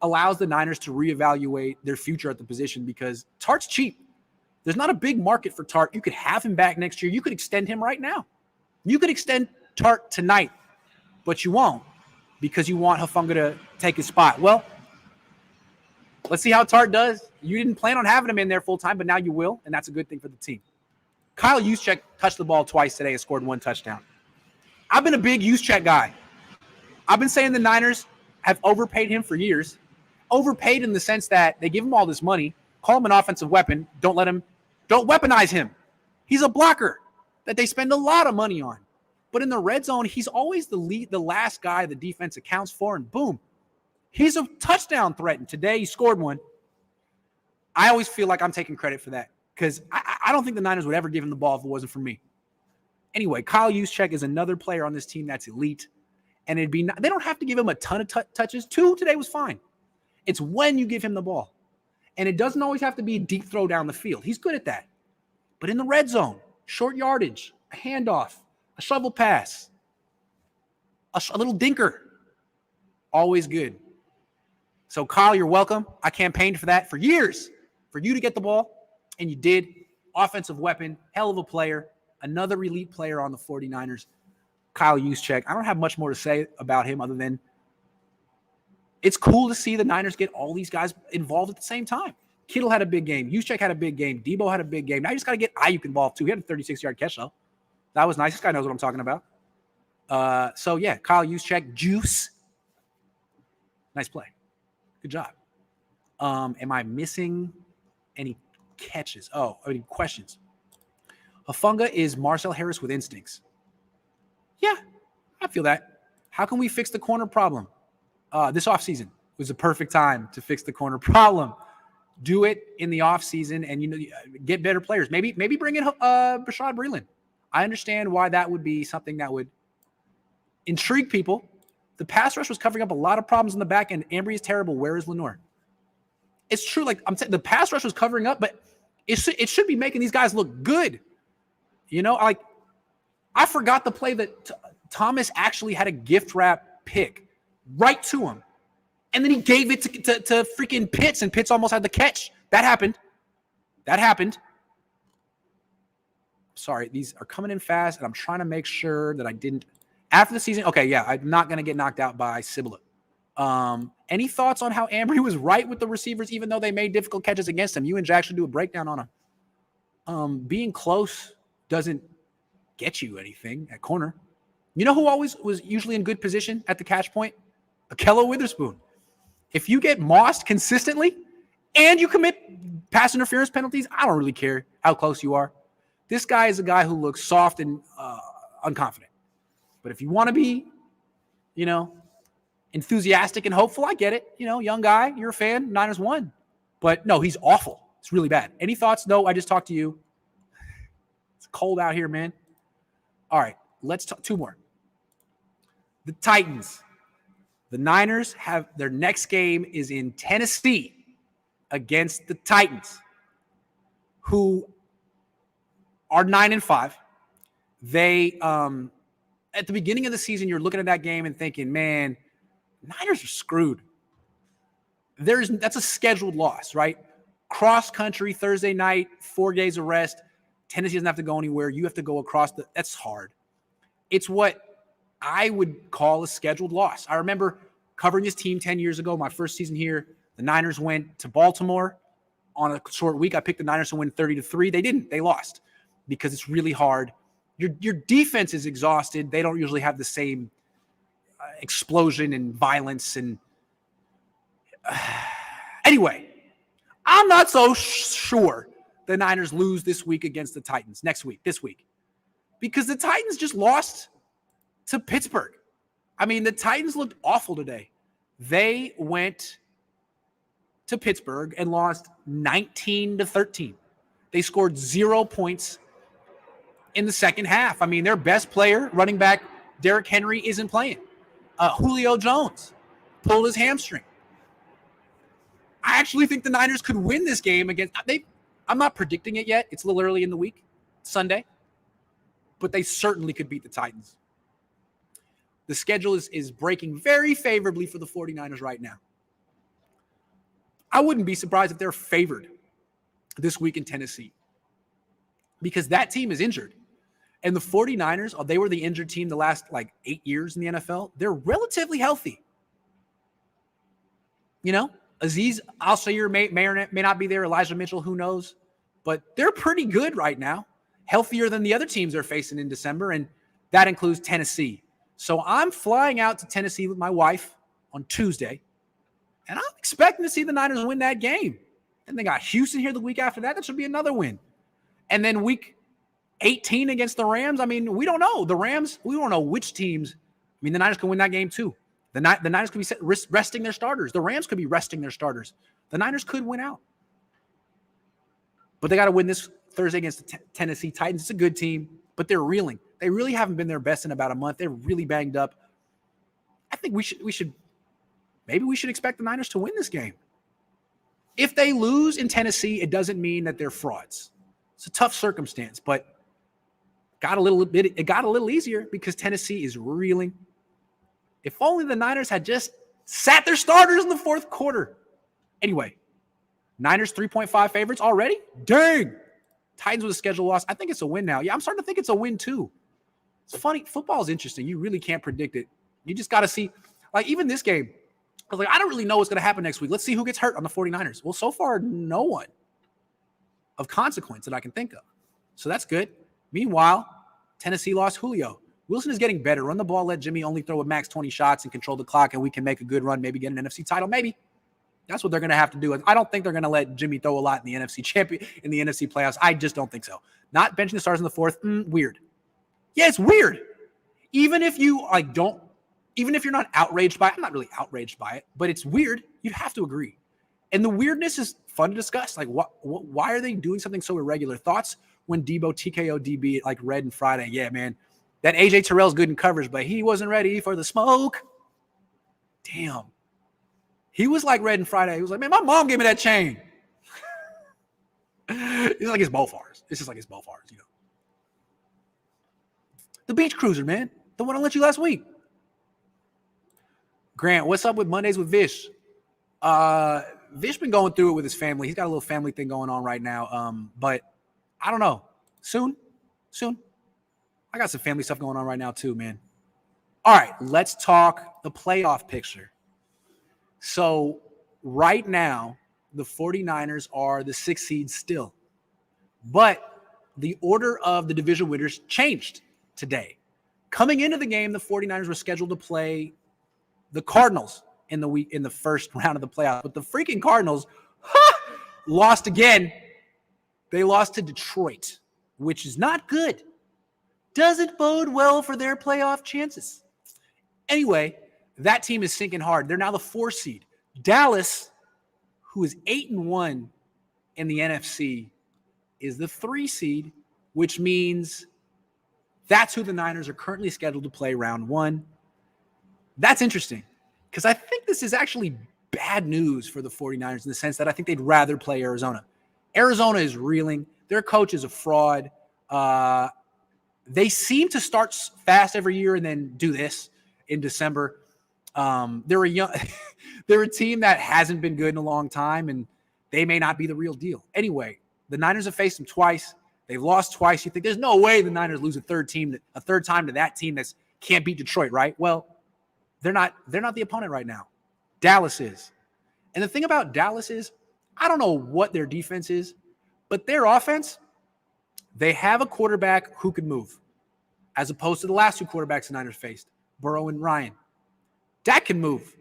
allows the Niners to reevaluate their future at the position because Tart's cheap. There's not a big market for Tart. You could have him back next year. You could extend him right now. You could extend Tart tonight, but you won't because you want Hufanga to take his spot. Well, let's see how Tart does. You didn't plan on having him in there full time, but now you will, and that's a good thing for the team. Kyle Juszczyk touched the ball twice today and scored one touchdown. I've been a big Juszczyk guy. I've been saying the Niners have overpaid him for years. Overpaid in the sense that they give him all this money, call him an offensive weapon, don't weaponize him. He's a blocker that they spend a lot of money on. But in the red zone, he's always the last guy the defense accounts for, and boom, he's a touchdown threat. And today he scored one. I always feel like I'm taking credit for that because I don't think the Niners would ever give him the ball if it wasn't for me. Anyway, Kyle Juszczyk is another player on this team that's elite. And they don't have to give him a ton of touches. 2 today was fine. It's when you give him the ball. And it doesn't always have to be a deep throw down the field. He's good at that. But in the red zone, short yardage, a handoff, a shovel pass, a little dinker, always good. So, Kyle, you're welcome. I campaigned for that for years, for you to get the ball, and you did. Offensive weapon, hell of a player, another elite player on the 49ers. Kyle Juszczyk. I don't have much more to say about him other than it's cool to see the Niners get all these guys involved at the same time. Kittle had a big game. Juszczyk had a big game. Deebo had a big game. Now you just got to get Ayuk involved too. He had a 36-yard catch, though. That was nice. This guy knows what I'm talking about. So, yeah, Kyle Juszczyk, Juice. Nice play. Good job. Am I missing any catches? Any questions? Hufanga is Marcel Harris with instincts. Yeah, I feel that. How can we fix the corner problem? This offseason was the perfect time to fix the corner problem. Do it in the offseason and, get better players. Maybe bring in Bashaud Breeland. I understand why that would be something that would intrigue people. The pass rush was covering up a lot of problems in the back end. Ambry is terrible. Where is Lenore? It's true. Like I'm saying, the pass rush was covering up, but it should be making these guys look good. I forgot the play that Thomas actually had a gift wrap pick right to him. And then he gave it to freaking Pitts, and Pitts almost had the catch. That happened. Sorry, these are coming in fast, and I'm trying to make sure that I didn't. After the season, okay, yeah, I'm not going to get knocked out by Cibula. Any thoughts on how Ambry was right with the receivers, even though they made difficult catches against him? You and Jack should do a breakdown on him. Being close doesn't get you anything at corner. You know who always was usually in good position at the catch point? Akello Witherspoon. If you get mossed consistently and you commit pass interference penalties, I don't really care how close you are. This guy is a guy who looks soft and unconfident. But if you want to be, enthusiastic and hopeful, I get it. Young guy, you're a fan, Niners won. But no, he's awful. It's really bad. Any thoughts? No, I just talked to you. It's cold out here, man. All right, let's talk 2 more. The Titans. The Niners have their next game is in Tennessee against the Titans, who are 9-5. They at the beginning of the season, you're looking at that game and thinking, man, Niners are screwed. That's a scheduled loss, right? Cross country Thursday night, 4 days of rest. Tennessee doesn't have to go anywhere. You have to go across that's hard. It's what I would call a scheduled loss. I remember covering this team 10 years ago, my first season here. The Niners went to Baltimore on a short week. I picked the Niners to win 30-3. They didn't. They lost because it's really hard. Your defense is exhausted. They don't usually have the same explosion and violence. And anyway, I'm not so sure the Niners lose this week against the Titans this week, because the Titans just lost to Pittsburgh. I mean, the Titans looked awful today. They went to Pittsburgh and lost 19-13. They scored 0 points in the second half. I mean, their best player, running back Derrick Henry, isn't playing. Julio Jones pulled his hamstring. I actually think the Niners could win this game against I'm not predicting it yet. It's a little early in the week, Sunday. But they certainly could beat the Titans. The schedule is breaking very favorably for the 49ers right now. I wouldn't be surprised if they're favored this week in Tennessee, because that team is injured. And the 49ers, they were the injured team the last 8 years in the NFL. They're relatively healthy. You know, Azeez Al-Shaair may or may not be there. Elijah Mitchell, who knows? But they're pretty good right now, healthier than the other teams they're facing in December, and that includes Tennessee. So I'm flying out to Tennessee with my wife on Tuesday, and I'm expecting to see the Niners win that game. And they got Houston here the week after that. That should be another win. And then week 18 against the Rams. I mean, we don't know. The Rams, we don't know which teams. I mean, the Niners can win that game too. The Niners could be resting their starters. The Rams could be resting their starters. The Niners could win out. But they got to win this Thursday against the Tennessee Titans. It's a good team, but they're reeling. They really haven't been their best in about a month. They're really banged up. I think we should expect the Niners to win this game. If they lose in Tennessee, it doesn't mean that they're frauds. It's a tough circumstance, but it got a little easier because Tennessee is reeling. If only the Niners had just sat their starters in the fourth quarter. Anyway, Niners 3.5 favorites already? Dang! Titans with a schedule loss. I think it's a win now. Yeah, I'm starting to think it's a win too. It's funny. Football is interesting. You really can't predict it. You just got to see. Even this game, I was I don't really know what's going to happen next week. Let's see who gets hurt on the 49ers. Well, so far, no one of consequence that I can think of. So that's good. Meanwhile, Tennessee lost Julio. Wilson is getting better. Run the ball, let Jimmy only throw a max 20 shots and control the clock, and we can make a good run, maybe get an NFC title. Maybe. That's what they're going to have to do. I don't think they're going to let Jimmy throw a lot in the NFC playoffs. I just don't think so. Not benching the stars in the fourth, weird. Yeah, it's weird. Even if you even if you're not outraged by it, I'm not really outraged by it, but it's weird. You have to agree. And the weirdness is fun to discuss. Why are they doing something so irregular? Thoughts when Deebo TKO DB Red and Friday? Yeah, man. That AJ Terrell's good in coverage, but he wasn't ready for the smoke. Damn. He was like Red and Friday. He was like, man, my mom gave me that chain. It's like it's both ours. It's just like it's both ours, you know. The Beach Cruiser, man. The one I let you last week. Grant, what's up with Mondays with Vish? Vish been going through it with his family. He's got a little family thing going on right now. But I don't know. Soon. I got some family stuff going on right now too, man. All right, let's talk the playoff picture. So right now, the 49ers are the 6th seed still. But the order of the division winners changed today. Coming into the game, the 49ers were scheduled to play the Cardinals in the first round of the playoffs. But the freaking Cardinals lost again. They lost to Detroit, which is not good. Doesn't bode well for their playoff chances. Anyway, that team is sinking hard. They're now the 4 seed. Dallas, who is 8-1 in the NFC, is the 3 seed which means that's who the Niners are currently scheduled to play round 1. That's interesting because I think this is actually bad news for the 49ers in the sense that I think they'd rather play Arizona. Arizona is reeling. Their coach is a fraud. They seem to start fast every year and then do this in December. They're a team that hasn't been good in a long time, and they may not be the real deal. Anyway, the Niners have faced them twice. They've lost twice. You think there's no way the Niners lose a third time to that team that can't beat Detroit, right? Well, they're not the opponent right now. Dallas is. And the thing about Dallas is, I don't know what their defense is, but their offense, they have a quarterback who can move, as opposed to the last 2 quarterbacks the Niners faced, Burrow and Ryan. Dak can move.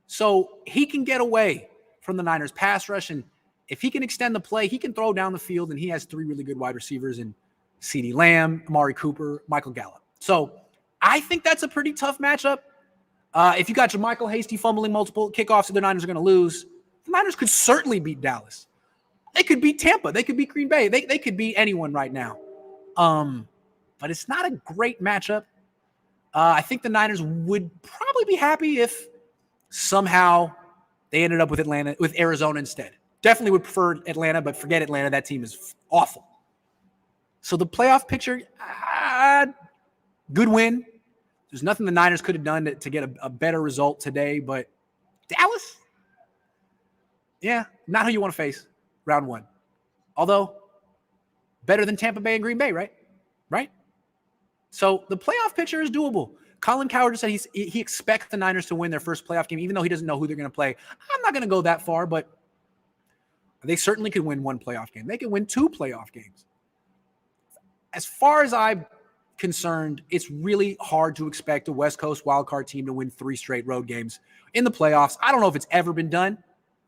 So he can get away from the Niners pass rush, and if he can extend the play, he can throw down the field, and he has 3 really good wide receivers in CeeDee Lamb, Amari Cooper, Michael Gallup. So I think that's a pretty tough matchup. If you got JaMychal Hasty fumbling multiple kickoffs that the Niners are going to lose, the Niners could certainly beat Dallas. They could beat Tampa. They could beat Green Bay. They could beat anyone right now. But it's not a great matchup. I think the Niners would probably be happy if somehow they ended up with Arizona instead. Definitely would prefer Atlanta, but forget Atlanta. That team is awful. So the playoff picture, good win. There's nothing the Niners could have done to get a better result today, but Dallas? Yeah, not who you want to face round 1. Although, better than Tampa Bay and Green Bay, right? Right? So the playoff picture is doable. Colin Cowherd said he expects the Niners to win their first playoff game, even though he doesn't know who they're going to play. I'm not going to go that far, but they certainly could win 1 playoff game. They could win 2 playoff games. As far as I'm concerned, it's really hard to expect a West Coast wildcard team to win 3 straight road games in the playoffs. I don't know if it's ever been done.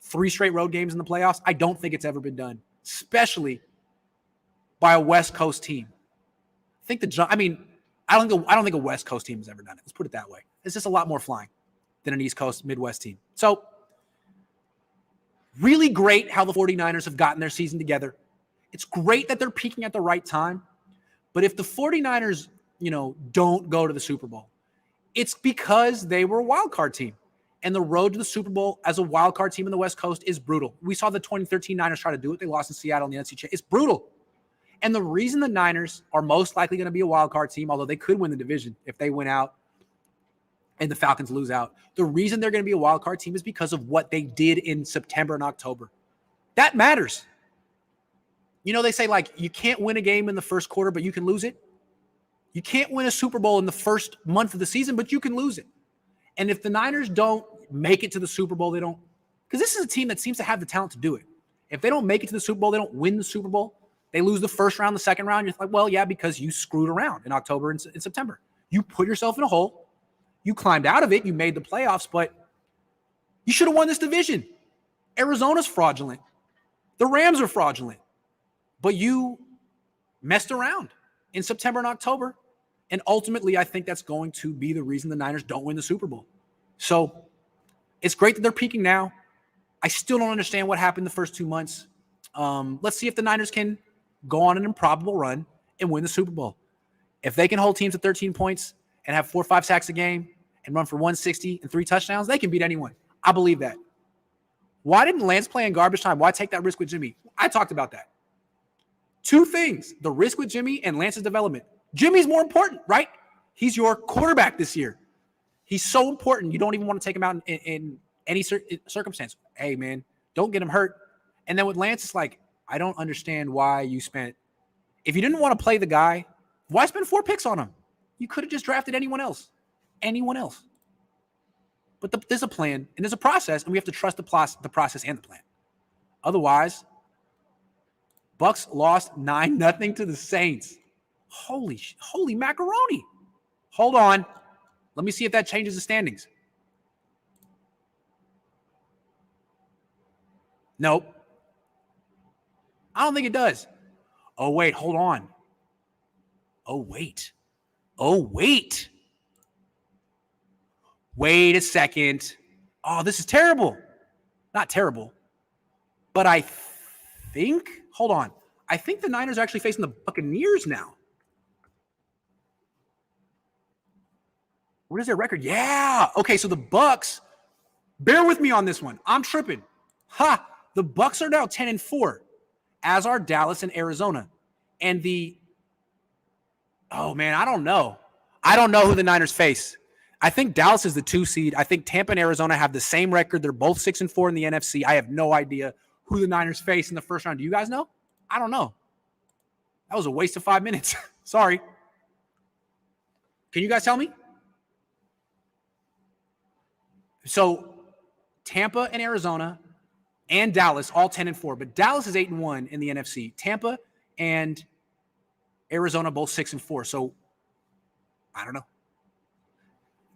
3 straight road games in the playoffs. I don't think it's ever been done, especially by a West Coast team. I don't think a West Coast team has ever done it. Let's put it that way. It's just a lot more flying than an East Coast, Midwest team. So really great how the 49ers have gotten their season together. It's great that they're peaking at the right time. But if the 49ers, don't go to the Super Bowl, it's because they were a wild card team. And the road to the Super Bowl as a wild card team in the West Coast is brutal. We saw the 2013 Niners try to do it. They lost in Seattle in the NCAA. It's brutal. And the reason the Niners are most likely going to be a wild card team, although they could win the division if they win out and the Falcons lose out, the reason they're going to be a wild card team is because of what they did in September and October. That matters. They say, you can't win a game in the first quarter, but you can lose it. You can't win a Super Bowl in the first month of the season, but you can lose it. And if the Niners don't make it to the Super Bowl, they don't, because this is a team that seems to have the talent to do it. If they don't make it to the Super Bowl, they don't win the Super Bowl, they lose the first round, the second round. You're like, well, yeah, because you screwed around in October and in September. You put yourself in a hole. You climbed out of it. You made the playoffs, but you should have won this division. Arizona's fraudulent. The Rams are fraudulent. But you messed around in September and October. And ultimately, I think that's going to be the reason the Niners don't win the Super Bowl. So it's great that they're peaking now. I still don't understand what happened the first 2 months. Let's see if the Niners can go on an improbable run and win the Super Bowl. If they can hold teams at 13 points and have 4 or 5 sacks a game and run for 160 and 3 touchdowns, they can beat anyone. I believe that. Why didn't Lance play in garbage time? Why take that risk with Jimmy? I talked about that. 2 things, the risk with Jimmy and Lance's development. Jimmy's more important, right? He's your quarterback this year. He's so important. You don't even want to take him out in any circumstance. Hey, man, don't get him hurt. And then with Lance, it's like, I don't understand why you spent – if you didn't want to play the guy, why spend 4 picks on him? You could have just drafted anyone else. Anyone else. But there's a plan and there's a process, and we have to trust the process and the plan. Otherwise, Bucks lost 9-0 to the Saints. Holy macaroni. Hold on. Let me see if that changes the standings. Nope. I don't think it does. Oh, wait. Hold on. Oh, wait. Wait a second. Oh, this is terrible. Not terrible. But I think, hold on. I think the Niners are actually facing the Buccaneers now. What is their record? Yeah. Okay, so the Bucs, bear with me on this one. I'm tripping. The Bucs are now 10-4, as are Dallas and Arizona. And oh man, I don't know. I don't know who the Niners face. I think Dallas is the 2 seed. I think Tampa and Arizona have the same record. They're both 6-4 in the NFC. I have no idea who the Niners face in the first round. Do you guys know? I don't know. That was a waste of 5 minutes. Sorry. Can you guys tell me? So Tampa and Arizona and Dallas, all 10-4. But Dallas is 8-1 in the NFC. Tampa and Arizona both 6-4. So I don't know.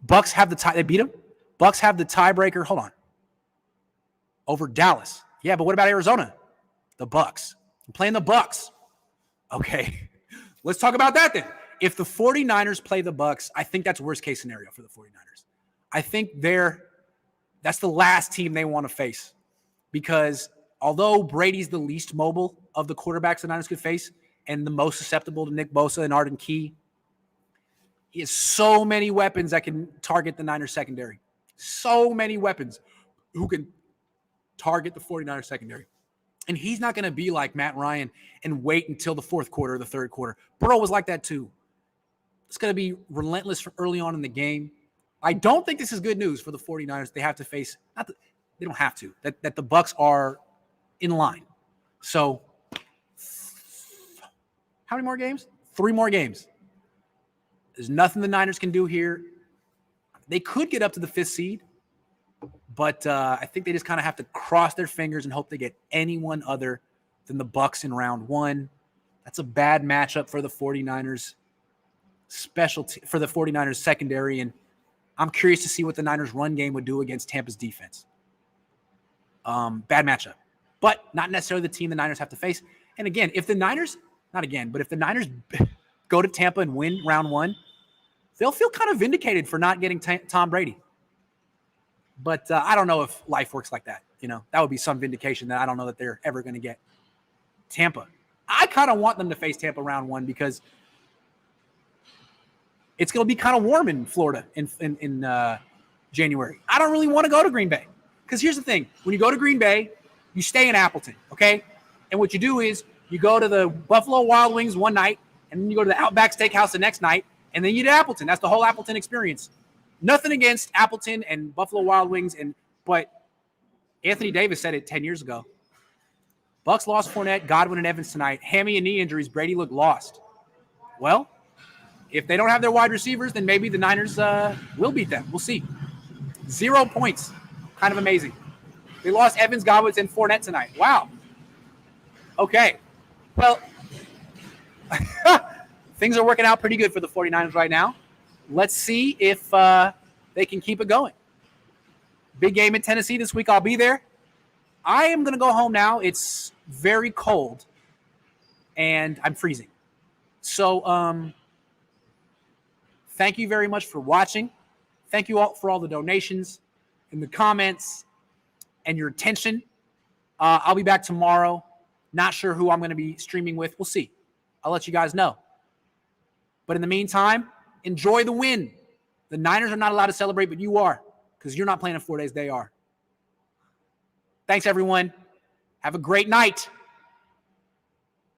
Bucs have the tie. They beat them. Bucs have the tiebreaker. Hold on. Over Dallas. Yeah, but what about Arizona? The Bucs. I'm playing the Bucs. Okay. Let's talk about that then. If the 49ers play the Bucs, I think that's worst case scenario for the 49ers. I think that's the last team they want to face. Because although Brady's the least mobile of the quarterbacks the Niners could face and the most susceptible to Nick Bosa and Arden Key, he has so many weapons that can target the Niners secondary. So many weapons who can target the 49ers secondary. And he's not going to be like Matt Ryan and wait until the fourth quarter or the third quarter. Burrow was like that too. It's going to be relentless from early on in the game. I don't think this is good news for the 49ers. They have to face, they don't have to, that the Bucs are in line. So how many more games? 3 more games. There's nothing the Niners can do here. They could get up to the 5th seed, but I think they just kind of have to cross their fingers and hope they get anyone other than the Bucs in round 1. That's a bad matchup for the 49ers for the 49ers secondary, and I'm curious to see what the Niners run game would do against Tampa's defense. Bad matchup, but not necessarily the team the Niners have to face. And again, if the Niners go to Tampa and win round 1, they'll feel kind of vindicated for not getting Tom Brady. But I don't know if life works like that. That would be some vindication that I don't know that they're ever going to get. Tampa. I kind of want them to face Tampa round 1 because it's going to be kind of warm in Florida in January. I don't really want to go to Green Bay because here's the thing. When you go to Green Bay, you stay in Appleton, okay? And what you do is you go to the Buffalo Wild Wings one night, and then you go to the Outback Steakhouse the next night, and then you to Appleton. That's the whole Appleton experience. Nothing against Appleton and Buffalo Wild Wings, but Anthony Davis said it 10 years ago. Bucs lost Fournette, Godwin, and Evans tonight. Hammy and knee injuries. Brady looked lost. Well, if they don't have their wide receivers, then maybe the Niners will beat them. We'll see. 0 points. Kind of amazing. They lost Evans, Godwin, and Fournette tonight. Wow. Okay. Well, things are working out pretty good for the 49ers right now. Let's see if they can keep it going. Big game in Tennessee this week. I'll be there. I am going to go home now. It's very cold, and I'm freezing. So thank you very much for watching. Thank you all for all the donations and the comments and your attention. I'll be back tomorrow. Not sure who I'm going to be streaming with. We'll see. I'll let you guys know. But in the meantime, enjoy the win. The Niners are not allowed to celebrate, but you are, because you're not playing in 4 days. They are. Thanks, everyone. Have a great night.